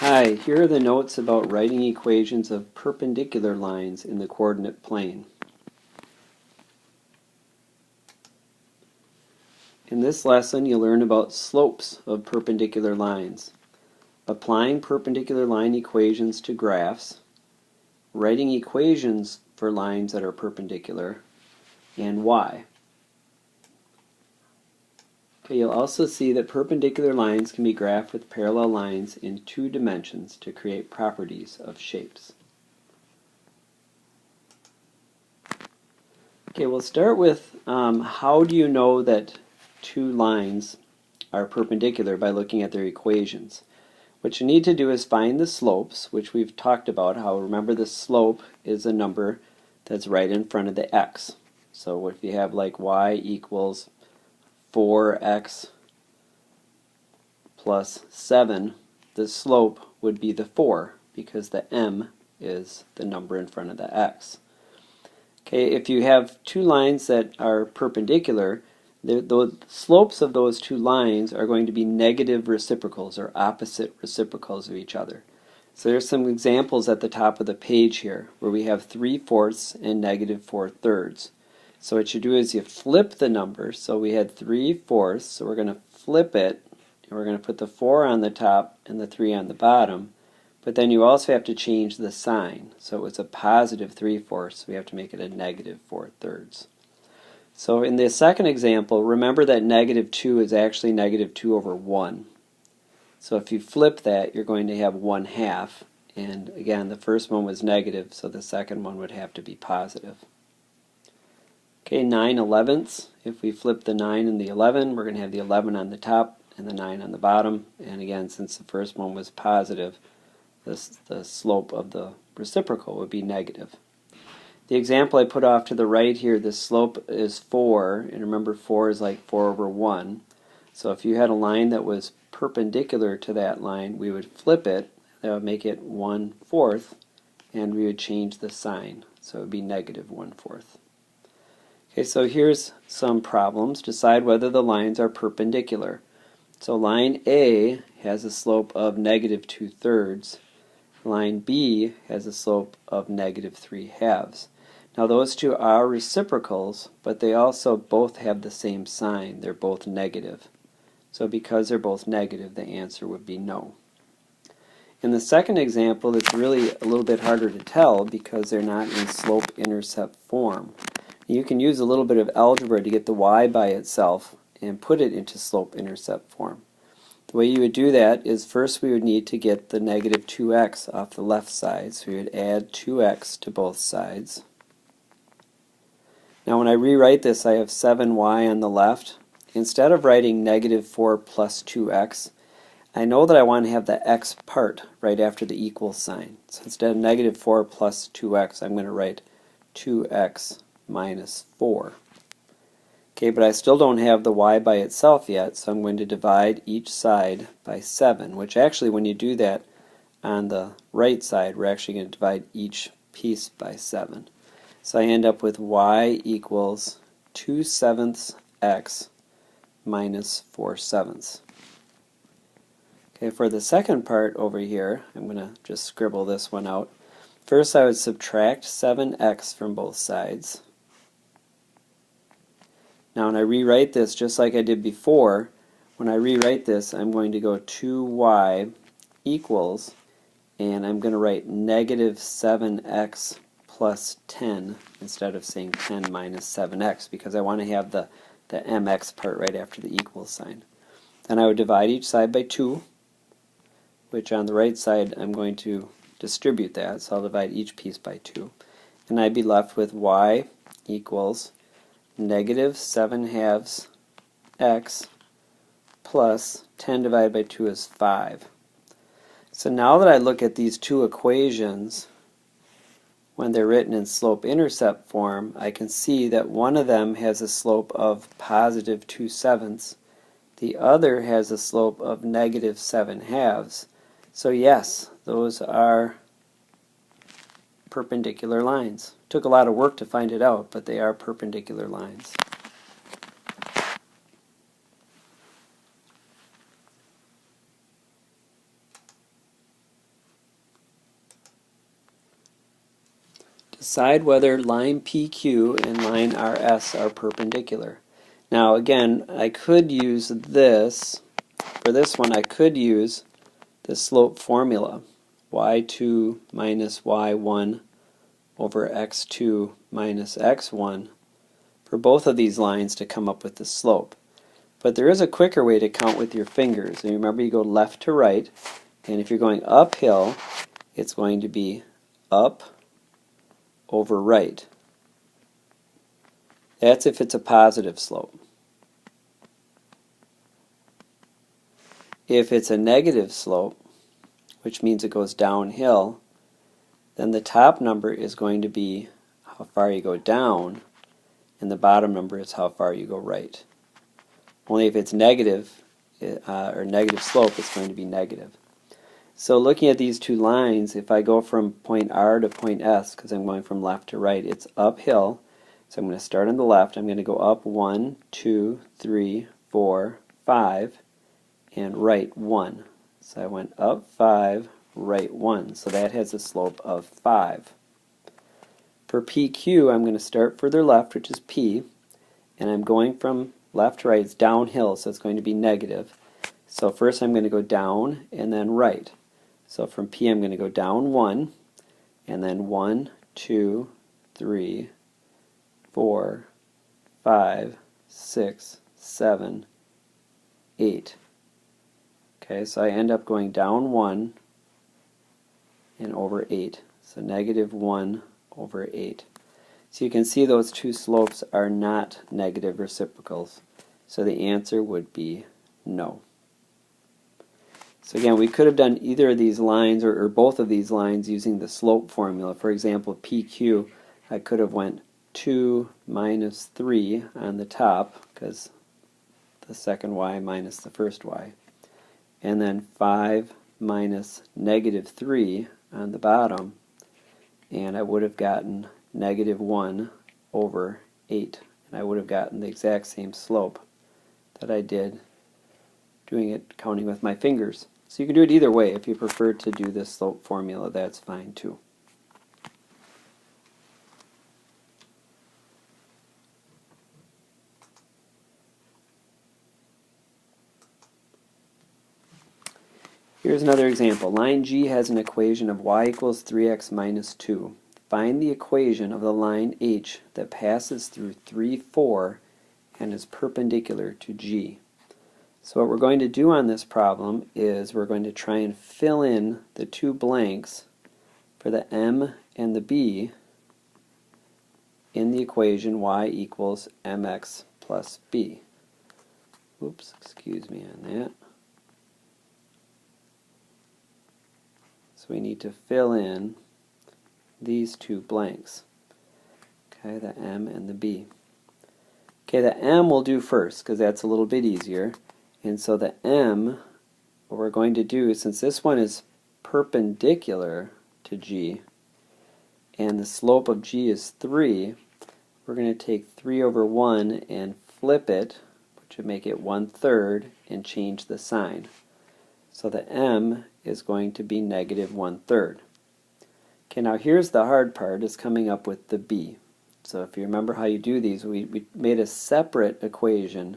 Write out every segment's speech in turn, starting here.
Hi, here are the notes about writing equations of perpendicular lines in the coordinate plane. In this lesson, you'll learn about slopes of perpendicular lines, applying perpendicular line equations to graphs, writing equations for lines that are perpendicular, and why. Okay, you'll also see that perpendicular lines can be graphed with parallel lines in 2 dimensions to create properties of shapes. Okay, we'll start with how do you know that two lines are perpendicular by looking at their equations. What you need to do is find the slopes, which we've talked about. How, remember, the slope is a number that's right in front of the x. So if you have like y equals 4x plus 7, the slope would be the 4 because the m is the number in front of the x. Okay, if you have two lines that are perpendicular, the slopes of those two lines are going to be negative reciprocals or opposite reciprocals of each other. So there's some examples at the top of the page here where we have 3/4 and negative 4/3. So what you do is you flip the numbers. So we had 3/4, so we're going to flip it, and we're going to put the 4 on the top and the 3 on the bottom. But then you also have to change the sign. So it was a positive 3/4, so we have to make it a negative 4/3. So in the second example, remember that negative 2 is actually negative 2 over 1. So if you flip that, you're going to have 1/2. And again, the first one was negative, so the second one would have to be positive. Okay, 9/11. If we flip the 9 and the 11, we're going to have the 11 on the top and the 9 on the bottom. And again, since the first one was positive, the slope of the reciprocal would be negative. The example I put off to the right here, the slope is 4, and remember 4 is like 4 over 1. So if you had a line that was perpendicular to that line, we would flip it, that would make it 1/4, and we would change the sign. So it would be negative 1/4. Okay, so here's some problems. Decide whether the lines are perpendicular. So line A has a slope of negative 2/3. Line B has a slope of negative 3/2. Now those two are reciprocals, but they also both have the same sign. They're both negative. So because they're both negative, the answer would be no. In the second example, it's really a little bit harder to tell because they're not in slope-intercept form. You can use a little bit of algebra to get the y by itself and put it into slope-intercept form. The way you would do that is first we would need to get the negative 2x off the left side, so we would add 2x to both sides. Now when I rewrite this, I have 7y on the left. Instead of writing negative 4 plus 2x, I know that I want to have the x part right after the equal sign. So instead of negative 4 plus 2x, I'm going to write 2x minus 4. Okay, but I still don't have the y by itself yet, so I'm going to divide each side by 7, which actually when you do that on the right side, we're actually going to divide each piece by 7. So I end up with y equals 2/7 x minus 4/7. Okay, for the second part over here, I'm going to just scribble this one out. First I would subtract 7x from both sides. Now when I rewrite this, just like I did before, when I rewrite this, I'm going to go 2y equals, and I'm going to write negative 7x plus 10 instead of saying 10 minus 7x because I want to have the mx part right after the equal sign. Then I would divide each side by 2, which on the right side I'm going to distribute that, so I'll divide each piece by 2. And I'd be left with y equals negative 7/2 x plus 10 divided by 2 is 5. So now that I look at these two equations, when they're written in slope-intercept form, I can see that one of them has a slope of positive 2/7. The other has a slope of negative 7/2. So yes, those are perpendicular lines. Took a lot of work to find it out, but they are perpendicular lines. Decide whether line PQ and line RS are perpendicular. Now again, I could use this. For this one, I could use the slope formula, y2 minus y1 over x2 minus x1, for both of these lines to come up with the slope. But there is a quicker way to count with your fingers. And remember, you go left to right, and if you're going uphill, it's going to be up over right. That's if it's a positive slope. If it's a negative slope, which means it goes downhill, then the top number is going to be how far you go down, and the bottom number is how far you go right. Only if it's negative, or negative slope, it's going to be negative. So looking at these two lines, if I go from point R to point S, because I'm going from left to right, it's uphill. So I'm going to start on the left. I'm going to go up 1, 2, 3, 4, 5, and right 1. So I went up 5, right 1. So that has a slope of 5. For PQ, I'm going to start further left, which is P, and I'm going from left to right. It's downhill, so it's going to be negative. So first I'm going to go down and then right. So from P I'm going to go down 1, and then 1, 2, 3, 4, 5, 6, 7, 8. Okay, so I end up going down 1 and over 8. So negative 1 over 8. So you can see those two slopes are not negative reciprocals. So the answer would be no. So again, we could have done either of these lines or both of these lines using the slope formula. For example, PQ, I could have went 2 minus 3 on the top, because the second y minus the first y. And then 5 minus negative 3 on the bottom. And I would have gotten negative 1 over 8. And I would have gotten the exact same slope that I did doing it counting with my fingers. So you can do it either way. If you prefer to do this slope formula, that's fine too. Here's another example. Line G has an equation of y equals 3x minus 2. Find the equation of the line H that passes through 3, 4 and is perpendicular to G. So what we're going to do on this problem is we're going to try and fill in the two blanks for the m and the b in the equation y equals mx plus b. Oops, excuse me on that. So we need to fill in these two blanks. Okay, the m and the b. Okay, the m we'll do first because that's a little bit easier. And so the m, what we're going to do, since this one is perpendicular to g, and the slope of g is 3, we're going to take 3 over 1 and flip it, which would make it 1/3, and change the sign. So the m is going to be negative 1/3. Okay, now here's the hard part, is coming up with the b. So if you remember how you do these, we made a separate equation,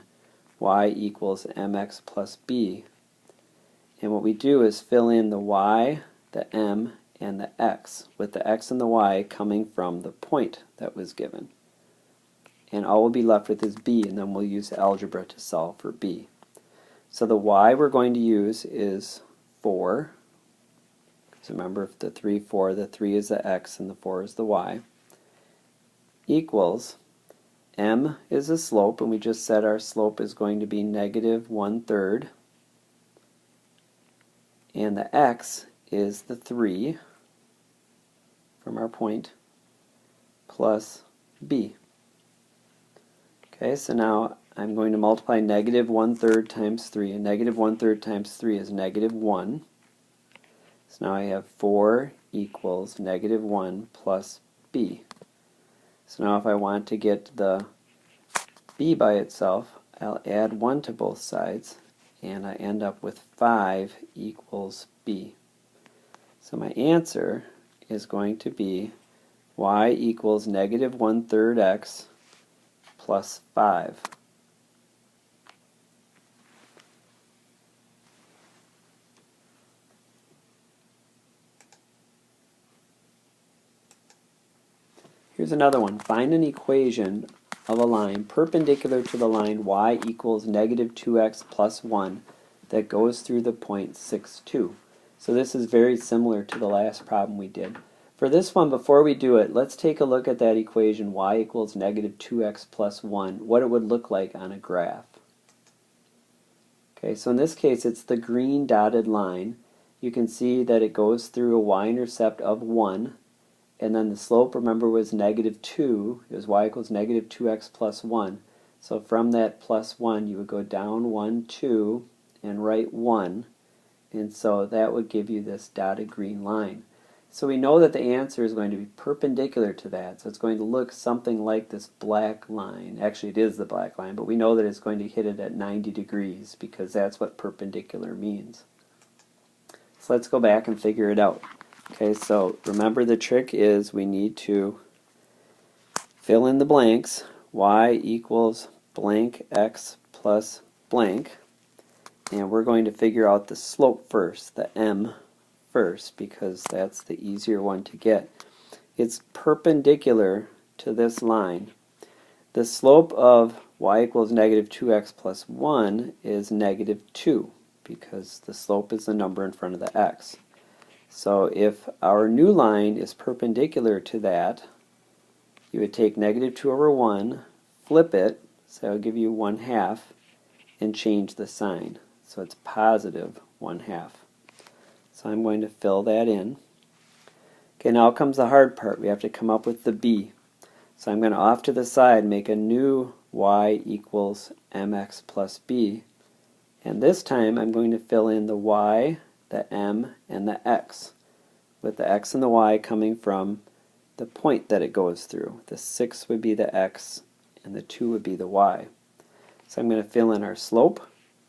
y equals mx plus b. And what we do is fill in the y, the m, and the x, with the x and the y coming from the point that was given. And all we'll be left with is b, and then we'll use algebra to solve for b. So the y we're going to use is 4. So remember, if the 3, 4, the 3 is the x and the 4 is the y, equals m is a slope, and we just said our slope is going to be negative 1/3, and the x is the 3 from our point, plus b. Okay, so now I'm going to multiply negative 1/3 times 3, and negative 1/3 times 3 is negative 1. So now I have 4 equals negative 1 plus b. So now if I want to get the b by itself, I'll add 1 to both sides, and I end up with 5 equals b. So my answer is going to be y equals negative 1/3 x plus 5. Here's another one. Find an equation of a line perpendicular to the line y equals negative 2x plus 1 that goes through the point 6, 2. So this is very similar to the last problem we did. For this one, before we do it, let's take a look at that equation y equals negative 2x plus 1, what it would look like on a graph. Okay, so in this case it's the green dotted line. You can see that it goes through a y-intercept of 1, and then the slope, remember, was negative 2. It was y equals negative 2x plus 1. So from that plus 1 you would go down 1, 2, and right 1, and so that would give you this dotted green line. So we know that the answer is going to be perpendicular to that, so it's going to look something like this black line. Actually, it is the black line, but we know that it's going to hit it at 90 degrees because that's what perpendicular means. So let's go back and figure it out. Okay, so remember the trick is we need to fill in the blanks. Y equals blank x plus blank. And we're going to figure out the slope first, the m first, because that's the easier one to get. It's perpendicular to this line. The slope of y equals negative 2x plus 1 is negative 2, because the slope is the number in front of the x. So if our new line is perpendicular to that, you would take negative 2 over 1, flip it, so it'll give you 1/2, and change the sign. So it's positive 1/2. So I'm going to fill that in. Okay, now comes the hard part. We have to come up with the b. So I'm going to off to the side make a new y equals mx plus b. And this time I'm going to fill in the y, the m, and the x, with the x and the y coming from the point that it goes through. The 6 would be the x, and the 2 would be the y. So I'm going to fill in our slope,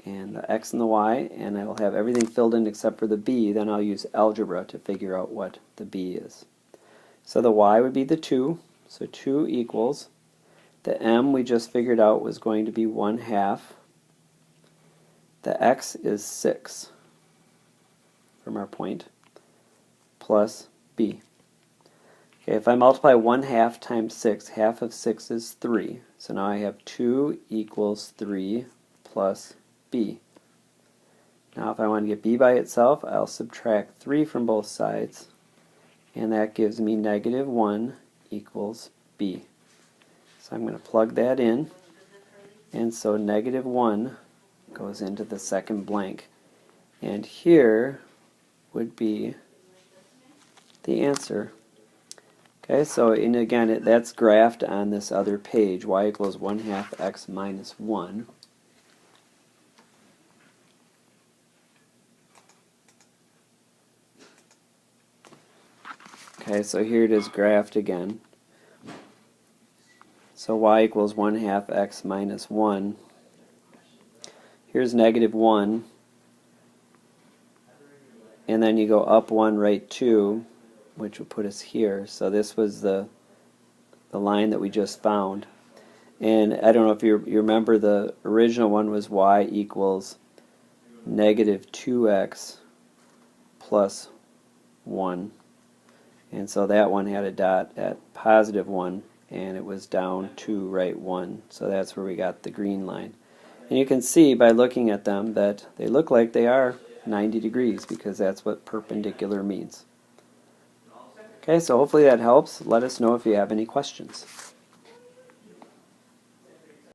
and the x and the y, and I will have everything filled in except for the b. Then I'll use algebra to figure out what the b is. So the y would be the 2, so 2 equals, the m we just figured out was going to be 1/2, the x is 6 from our point, plus b. Okay, if I multiply 1/2 times 6, half of 6 is 3. So now I have 2 equals 3 plus b. Now if I want to get b by itself, I'll subtract 3 from both sides, and that gives me negative 1 equals b. So I'm going to plug that in, and so negative 1 goes into the second blank. And here would be the answer. Okay, so and again, that's graphed on this other page, y equals 1/2 x minus 1. Okay, so here it is graphed again. So y equals 1/2 x minus 1. Here's negative 1. And then you go up 1, right 2, which will put us here. So this was the line that we just found. And I don't know if you remember, the original one was y equals negative 2x plus 1. And so that one had a dot at positive 1, and it was down 2, right 1. So that's where we got the green line. And you can see by looking at them that they look like they are 90 degrees, because that's what perpendicular means. Okay, so hopefully that helps. Let us know if you have any questions.